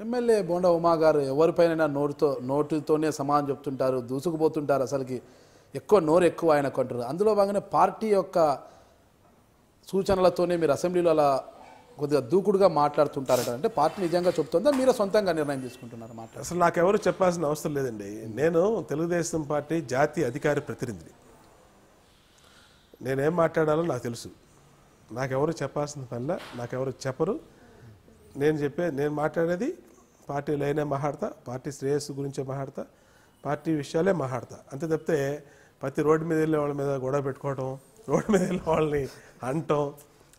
MLA bonda Uma గారు ఎవరిపైన నోటితోనే సమానం చెప్తుంటారు, దూసుకుపోతుంటారు. అసలుకి నోరు ఎక్కువ ఆయనకు అంటారు. అందులో భాగంగానే పార్టీ యొక్క సూచనలతోనే మీరు అసెంబ్లీలో అలా కొద్దిగా దూకుడుగా మాట్లాడుతుంటారట. అంటే పార్టీ నిజంగా చెప్తుందా, మీరు సొంతంగా నిర్ణయం తీసుకుంటున్నారు మాట్లాడు? అసలు నాకెవరు చెప్పాల్సిన అవసరం లేదండి. నేను తెలుగుదేశం పార్టీ జాతీయ అధికార ప్రతినిధిని. నేనేం మాట్లాడాలో నాకు తెలుసు. నాకెవరు చెప్పాల్సిన పనిలా, నాకెవరు చెప్పరు. నేను మాట్లాడేది పార్టీ లైనే మాట్లాడతా, పార్టీ శ్రేయస్సు గురించే మాట్లాడతా, పార్టీ విషయాలే మాట్లాడతా. అంతే తప్పితే ప్రతి రోడ్డు మీద వెళ్ళే వాళ్ళ మీద గొడవ పెట్టుకోవటం, రోడ్డు మీద వెళ్ళే వాళ్ళని అనటం,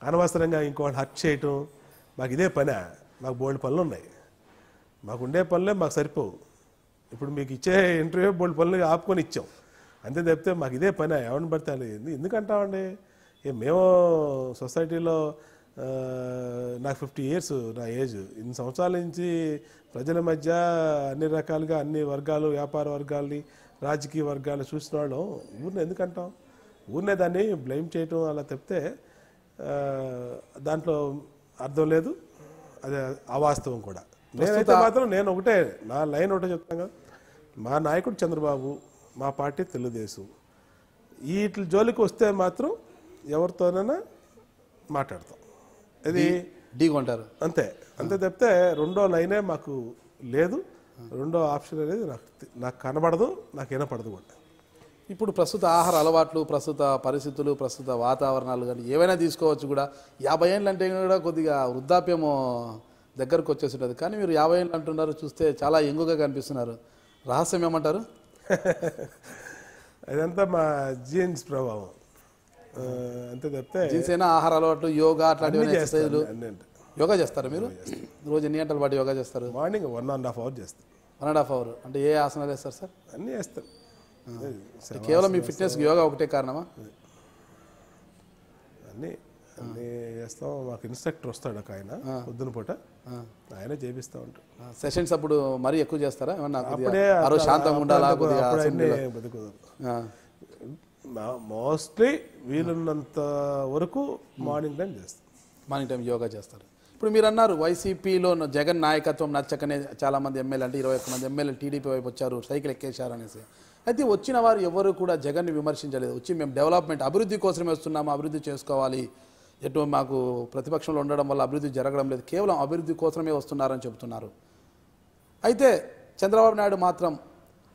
అనవసరంగా ఇంకోళ్ళు హర్ట్ చేయటం మాకు ఇదే పనే. మాకు బోల్డ్ పనులు ఉన్నాయి. మాకు ఉండే పనులే మాకు సరిపోవు. ఇప్పుడు మీకు ఇచ్చే ఇంటర్వ్యూ బోల్డ్ పనులు ఆపుకొని ఇచ్చాం. అంతే తప్పితే మాకు ఇదే పనే. ఎవరిని పడితే ఎందుకంటామండి? మేము సొసైటీలో నాకు 50 years నా ఏజ్. ఇన్ని సంవత్సరాల నుంచి ప్రజల మధ్య అన్ని రకాలుగా అన్ని వర్గాలు, వ్యాపార వర్గాల్ని, రాజకీయ వర్గాలు చూసిన వాళ్ళం ఊరిని ఎందుకంటాం? ఊరినే దాన్ని బ్లేమ్ చేయటం అలా తప్పితే దాంట్లో అర్థం లేదు. అదే అవాస్తవం కూడా. నేనైతే మాత్రం నేను ఒకటే, నా లైన్ ఒకటే చెప్తాను కదా, మా నాయకుడు చంద్రబాబు, మా పార్టీ తెలుగుదేశం. వీటి జోలికి వస్తే మాత్రం ఎవరితోనైనా మాట్లాడతాం. ఇది ఢీకొంటారు అంతే. అంతే తప్పితే రెండో లైనే మాకు లేదు. రెండో ఆప్షన్ అనేది నాకు కనబడదు, నాకు వినపడదు కూడా. ఇప్పుడు ప్రస్తుత ఆహార అలవాట్లు, ప్రస్తుత పరిస్థితులు, ప్రస్తుత వాతావరణాలు కానీ ఏవైనా తీసుకోవచ్చు కూడా. 50 ఏళ్ళు అంటే కూడా కొద్దిగా వృద్ధాప్యము దగ్గరకు వచ్చేసి ఉంటుంది. కానీ మీరు 50 ఏళ్ళు అంటున్నారు, చూస్తే చాలా యంగుగా కనిపిస్తున్నారు. రహస్యం ఏమంటారు? అదంతా మా జీన్స్ ప్రభావం. అంతే తప్పితే జీన్స్ అయినా ఆహార అలవాట్లు, యోగా అట్లాంటివి ఎక్సర్సైజులు. యోగా చేస్తారా మీరు? రోజు ఎన్ని గంటల పాటు యోగా చేస్తారు? మార్నింగ్ 1.5 hours చేస్తాను. 1.5 hours అంటే ఏ ఆసనాలు వేస్తారు సార్? అన్నీ వేస్తాను. కేవలం మీ ఫిట్నెస్కి యోగా ఒకటే కారణమా? అన్నీ చేస్తాం. మాకు ఇన్స్ట్రక్టర్ వస్తాడు ఒక ఆయన, పొద్దున పూట ఆయనే చేపిస్తూ ఉంటాడు. సెషన్స్ అప్పుడు మరీ ఎక్కువ చేస్తారా? ఏమన్నా శాంతంగా ఉండాలా? మోస్ట్లీ వీలున్నంత వరకు మార్నింగ్ టైం చేస్తాం. మార్నింగ్ టైం యోగా చేస్తారు. ఇప్పుడు మీరు అన్నారు వైసీపీలో జగన్ నాయకత్వం నచ్చకనే చాలామంది ఎమ్మెల్యే, అంటే 21 మంది ఎమ్మెల్యేలు టీడీపీ వైపు వచ్చారు, సైకిల్ ఎక్కేశారు అనేసి. అయితే వచ్చిన వారు ఎవరు కూడా జగన్ని విమర్శించలేదు. వచ్చి మేము డెవలప్మెంట్, అభివృద్ధి కోసమే వస్తున్నాము, అభివృద్ధి చేసుకోవాలి, ఎటు మాకు ప్రతిపక్షంలో ఉండడం వల్ల అభివృద్ధి జరగడం లేదు, కేవలం అభివృద్ధి కోసమే వస్తున్నారని చెబుతున్నారు. అయితే చంద్రబాబు నాయుడు మాత్రం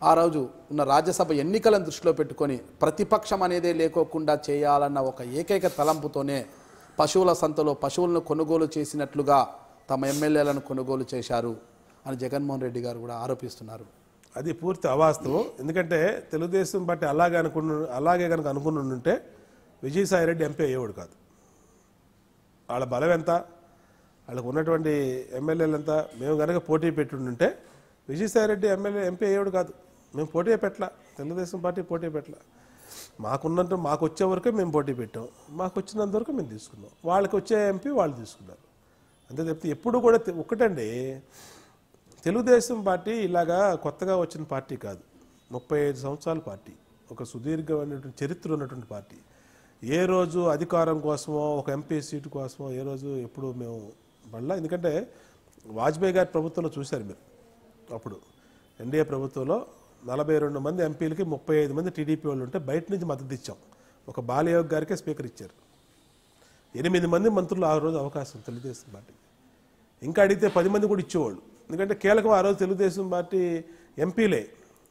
ఆ రోజు ఉన్న రాజ్యసభ ఎన్నికలను దృష్టిలో పెట్టుకొని ప్రతిపక్షం అనేదే లేకోకుండా చేయాలన్న ఒక ఏకైక తలంపుతోనే పశువుల సంతలో పశువులను కొనుగోలు చేసినట్లుగా తమ ఎమ్మెల్యేలను కొనుగోలు చేశారు అని జగన్మోహన్ రెడ్డి గారు కూడా ఆరోపిస్తున్నారు. అది పూర్తి అవాస్తవం. ఎందుకంటే తెలుగుదేశం పార్టీ అలాగే కనుక అనుకుని విజయసాయి రెడ్డి ఎంపీ అయ్యేవాడు కాదు. వాళ్ళ బలం ఎంత, వాళ్ళకు ఉన్నటువంటి ఎమ్మెల్యేలు ఎంత. మేము కనుక పోటీ పెట్టుంటే విజయసాయి రెడ్డి ఎంపీ అయ్యేవాడు కాదు. మేము పోటీ పెట్టలా, తెలుగుదేశం పార్టీ పోటీ పెట్టలా. మాకు వచ్చే వరకే మేము పోటీ పెట్టాం, మాకు వచ్చినంత వరకు మేము తీసుకున్నాం. వాళ్ళకి వచ్చే ఎంపీ వాళ్ళు తీసుకున్నారు. అంతే తప్పితే ఎప్పుడు కూడా ఒకటండి, తెలుగుదేశం పార్టీ ఇలాగా కొత్తగా వచ్చిన పార్టీ కాదు. 35 సంవత్సరాల పార్టీ, ఒక సుదీర్ఘమైనటువంటి చరిత్ర ఉన్నటువంటి పార్టీ. ఏ రోజు అధికారం కోసమో, ఒక ఎంపీ సీటు కోసమో ఏ రోజు ఎప్పుడు మేము పడలా. ఎందుకంటే వాజ్పేయి గారి ప్రభుత్వంలో చూశారు మీరు. అప్పుడు ఎన్డీఏ ప్రభుత్వంలో 42 మంది ఎంపీలకి 35 మంది టీడీపీ వాళ్ళు ఉంటే బయట నుంచి మద్దతు ఇచ్చాం. ఒక బాలయోగ్ గారికే స్పీకర్ ఇచ్చారు. 8 మంది మంత్రులు ఆ రోజు అవకాశం తెలుగుదేశం పార్టీ. ఇంకా అడిగితే 10 మంది కూడా ఇచ్చేవాళ్ళు. ఎందుకంటే కీలకం ఆ రోజు తెలుగుదేశం పార్టీ ఎంపీలే.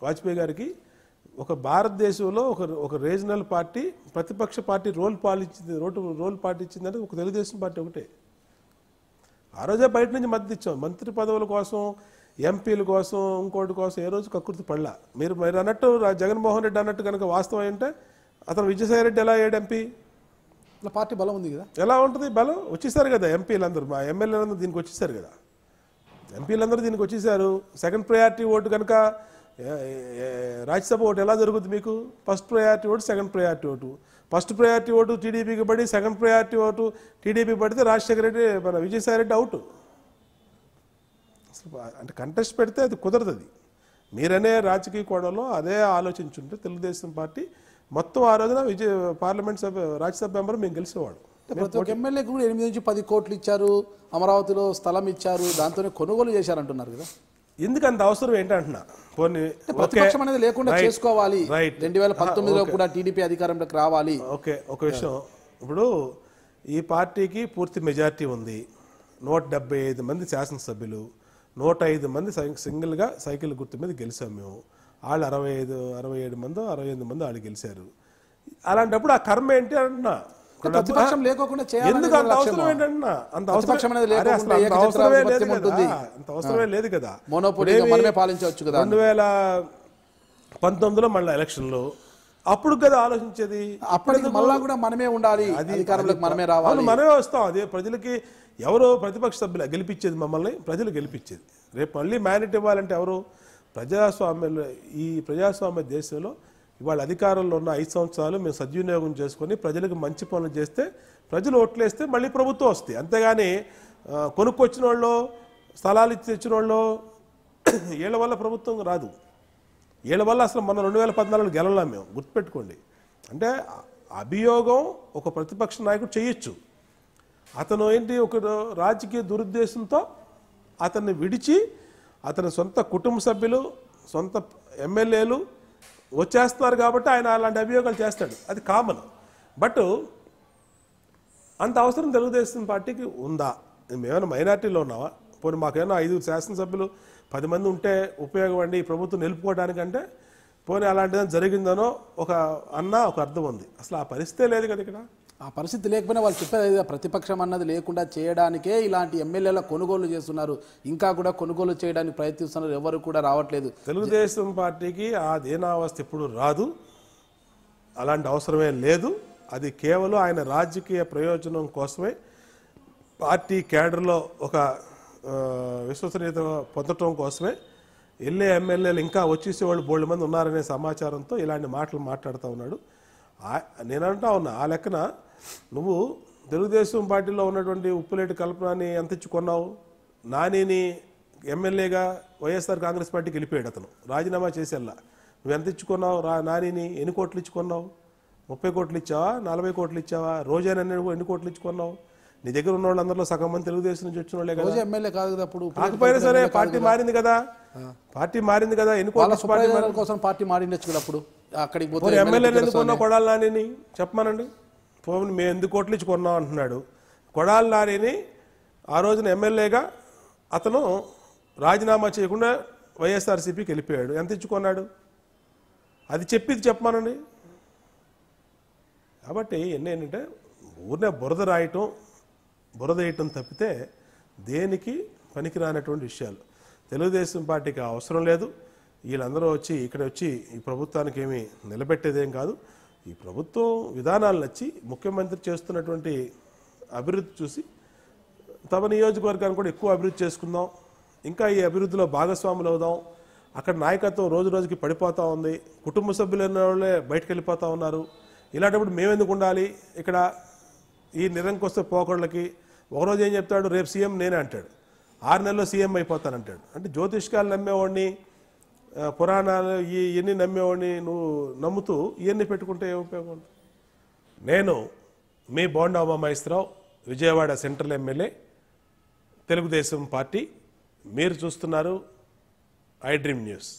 వాజ్పేయి గారికి ఒక భారతదేశంలో ఒక రీజనల్ పార్టీ, ప్రతిపక్ష పార్టీ రోల్ పార్టీ ఇచ్చిందంటే ఒక తెలుగుదేశం పార్టీ ఒకటే. ఆ రోజే బయట నుంచి మద్దతు ఇచ్చాం. మంత్రి పదవుల కోసం, ఎంపీల కోసం, ఇంకోటి కోసం ఏ రోజు కక్కుర్తి పడలా. మీరు అన్నట్టు జగన్మోహన్ రెడ్డి అన్నట్టు కనుక వాస్తవం ఏంటంటే అతను విజయసాయి రెడ్డి ఎలా అయ్యాడు ఎంపీ? ఇలా పార్టీ బలం ఉంది కదా. ఎలా ఉంటుంది బలం? వచ్చేసారు కదా ఎంపీలందరూ, మా ఎమ్మెల్యేలందరూ దీనికి వచ్చేసారు కదా. ఎంపీలందరూ దీనికి వచ్చేసారు. సెకండ్ ప్రయారిటీ ఓటు కనుక రాజ్యసభ ఓటు ఎలా జరుగుతుంది మీకు? First priority vote, second priority vote. First priority vote టీడీపీకి పడి, సెకండ్ ప్రయారిటీ ఓటు టీడీపీకి పడితే రాజశేఖర రెడ్డి, మన విజయసాయి రెడ్డి అవుట్. అసలు అంటే కంటెస్ట్ పెడితే అది కుదరదు. అది మీరనే రాజకీయ కోణంలో అదే ఆలోచించుంటే తెలుగుదేశం పార్టీ మొత్తం ఆ రోజున పార్లమెంట్ సభ రాజ్యసభ మెంబర్ మేము గెలిచేవాడు. ప్రతి ఒక్క ఎమ్మెల్యేకి కూడా 8 నుంచి 10 కోట్లు ఇచ్చారు, అమరావతిలో స్థలం ఇచ్చారు, దాంతోనే కొనుగోలు చేశారంటున్నారు కదా. ఎందుకు అంత అవసరం ఏంటంటున్నా. పోనీ ప్రతిపక్షం అనేది లేకుండా చేసుకోవాలి. 2019లో కూడా టీడీపీ అధికారంలోకి రావాలి. ఓకే, ఒక విషయం, ఇప్పుడు ఈ పార్టీకి పూర్తి మెజారిటీ ఉంది. 175 మంది శాసనసభ్యులు, 105 మంది సింగిల్గా సైకిల్ గుర్తు మీద గెలిచాం మేము. వాళ్ళు 67 మంది 68 మంది వాళ్ళు గెలిచారు. అలాంటప్పుడు ఆ కర్మ ఏంటి అంటున్నా. ప్రతిపక్షం లేకోకుండా ఎందుకు అంత అవసరం ఏంటంటున్నా. అంత అవసరమే లేదు కదా. 2019లో మళ్ళీ ఎలక్షన్లు, అప్పుడు కదా ఆలోచించేది. అప్పటికి మళ్ళా కూడా మనమే ఉండాలి, అధికారంలోకి మనమే రావాలి, మనమే వస్తాం. అదే ప్రజలకి ఎవరో ప్రతిపక్ష సభ్యులు గెలిపించేది, మమ్మల్ని ప్రజలు గెలిపించేది. రేపు మళ్ళీ మ్యాండేట్ ఇవ్వాలంటే ఎవరు? ప్రజాస్వామ్యంలో, ఈ ప్రజాస్వామ్య దేశంలో ఇవాళ అధికారంలో ఉన్న 5 సంవత్సరాలు మేము సద్వినియోగం చేసుకొని ప్రజలకు మంచి పనులు చేస్తే, ప్రజలు ఓట్లేస్తే మళ్ళీ ప్రభుత్వం వస్తాయి. అంతేగాని కొనుక్కొచ్చిన వాళ్ళు, స్థలాలు ఇచ్చి తెచ్చిన వాళ్ళు వీళ్ళ వల్ల ప్రభుత్వం రాదు. వీళ్ళ వల్ల అసలు మన 2014 గెలవలేం మేము, గుర్తుపెట్టుకోండి. అంటే అభియోగం ఒక ప్రతిపక్ష నాయకుడు చేయొచ్చు. అతను ఏంటి, ఒక రాజకీయ దురుద్దేశంతో అతన్ని విడిచి అతని సొంత కుటుంబ సభ్యులు, సొంత ఎమ్మెల్యేలు వచ్చేస్తున్నారు కాబట్టి ఆయన అలాంటి అభియోగాలు చేస్తాడు, అది కామన్. బట్ అంత అవసరం తెలుగుదేశం పార్టీకి ఉందా? మేమైనా మైనార్టీలో ఉన్నావా? పోనీ మాకేమైనా 5 శాసనసభ్యులు 10 మంది ఉంటే ఉపయోగం అండి ఈ ప్రభుత్వం నిలుపుకోవడానికంటే, పోనీ అలాంటిదని జరిగిందనో ఒక అర్థం ఉంది. అసలు ఆ పరిస్థితే లేదు కదా ఇక్కడ. ఆ పరిస్థితి లేకపోయినా వాళ్ళు చెప్పేది ప్రతిపక్షం అన్నది లేకుండా చేయడానికే ఇలాంటి ఎమ్మెల్యేల కొనుగోలు చేస్తున్నారు. ఇంకా కూడా కొనుగోలు చేయడానికి ప్రయత్నిస్తున్నారు, ఎవరు కూడా రావట్లేదు. తెలుగుదేశం పార్టీకి ఆ దీనావస్థ ఎప్పుడు రాదు, అలాంటి అవసరమే లేదు. అది కేవలం ఆయన రాజకీయ ప్రయోజనం కోసమే, పార్టీ క్యాడర్లో ఒక విశ్వసనీయత పొందటం కోసమే వెళ్ళే ఎమ్మెల్యేలు ఇంకా వచ్చేసేవాళ్ళు బోల్డ్ మంది ఉన్నారనే సమాచారంతో ఇలాంటి మాటలు మాట్లాడుతూ ఉన్నాడు. నేనంటా ఉన్నా, ఆ లెక్కన నువ్వు తెలుగుదేశం పార్టీలో ఉన్నటువంటి ఉప్పులేటి కల్పనాన్ని ఎంత ఇచ్చి కొన్నావు? నానిని ఎమ్మెల్యేగా వైఎస్ఆర్ కాంగ్రెస్ పార్టీకి వెళ్ళిపోయాడు అతను, రాజీనామా చేసేలా. నువ్వు ఎంత ఇచ్చుకున్నావు నానిని? ఎన్ని కోట్లు ఇచ్చుకున్నావు? 30 కోట్లు ఇచ్చావా? 40 కోట్లు ఇచ్చావా? రోజైనా ఎన్ని కోట్లు ఇచ్చుకున్నావు? నీ దగ్గర ఉన్న వాళ్ళందరిలో సగం మంది తెలుగుదేశం నుంచి వచ్చిన వాళ్ళే కదా. ఎమ్మెల్యే కాదు కదా, అప్పుడు కాకపోయినా సరే పార్టీ మారింది కదా, పార్టీ మారింది కదా. ఎన్ని కోట్ల కోసం పార్టీ మారిండొచ్చు కదా. అప్పుడు అక్కడికి పోతే ఎమ్మెల్యేలు ఎందుకు కొన్నావు? కొడాలి నానిని చెప్పమానండి. పోనీ మేము ఎందుకు కోట్లు ఇచ్చి కొన్నాం అంటున్నాడు. కొడాలి నానిని ఆ రోజున ఎమ్మెల్యేగా అతను రాజీనామా చేయకుండా వైఎస్ఆర్సీపీకి వెళ్ళిపోయాడు. ఎంత ఇచ్చుకున్నాడు? అది చెప్పిది చెప్పమానండి. కాబట్టి ఏంటంటే ఊరినే బురద వేయటం తప్పితే దేనికి పనికిరానటువంటి విషయాలు. తెలుగుదేశం పార్టీకి అవసరం లేదు. వీళ్ళందరూ వచ్చి ఇక్కడ వచ్చి ఈ ప్రభుత్వానికి ఏమీ నిలబెట్టేదేం కాదు. ఈ ప్రభుత్వం విధానాలు నచ్చి ముఖ్యమంత్రి చేస్తున్నటువంటి అభివృద్ధి చూసి తమ నియోజకవర్గాన్ని కూడా ఎక్కువ అభివృద్ధి చేసుకుందాం, ఇంకా ఈ అభివృద్ధిలో భాగస్వాములు అవుదాం. అక్కడ నాయకత్వం రోజు రోజుకి పడిపోతూ ఉంది, కుటుంబ సభ్యులు అన్న వాళ్ళే బయటకు వెళ్ళిపోతూ ఉన్నారు. ఇలాంటప్పుడు మేమెందుకు ఉండాలి ఇక్కడ? ఈ నిరంకుశ పోకళ్ళకి ఒకరోజు ఏం చెప్తాడు, రేపు సీఎం నేనే అంటాడు, 6 నెలల్లో సీఎం అయిపోతానంటాడు. అంటే జ్యోతిష్కాలు నమ్మేవాడిని, పురాణాలు ఇవన్నీ నమ్మేవాడిని నువ్వు నమ్ముతూ ఇవన్నీ పెట్టుకుంటే ఏ ఉపయోగం ఉంటుంది? నేను మీ Bonda Umamaheswararao, Vijayawada central MLA, Telugu Desam party. మీరు చూస్తున్నారు ఐ డ్రీమ్ న్యూస్.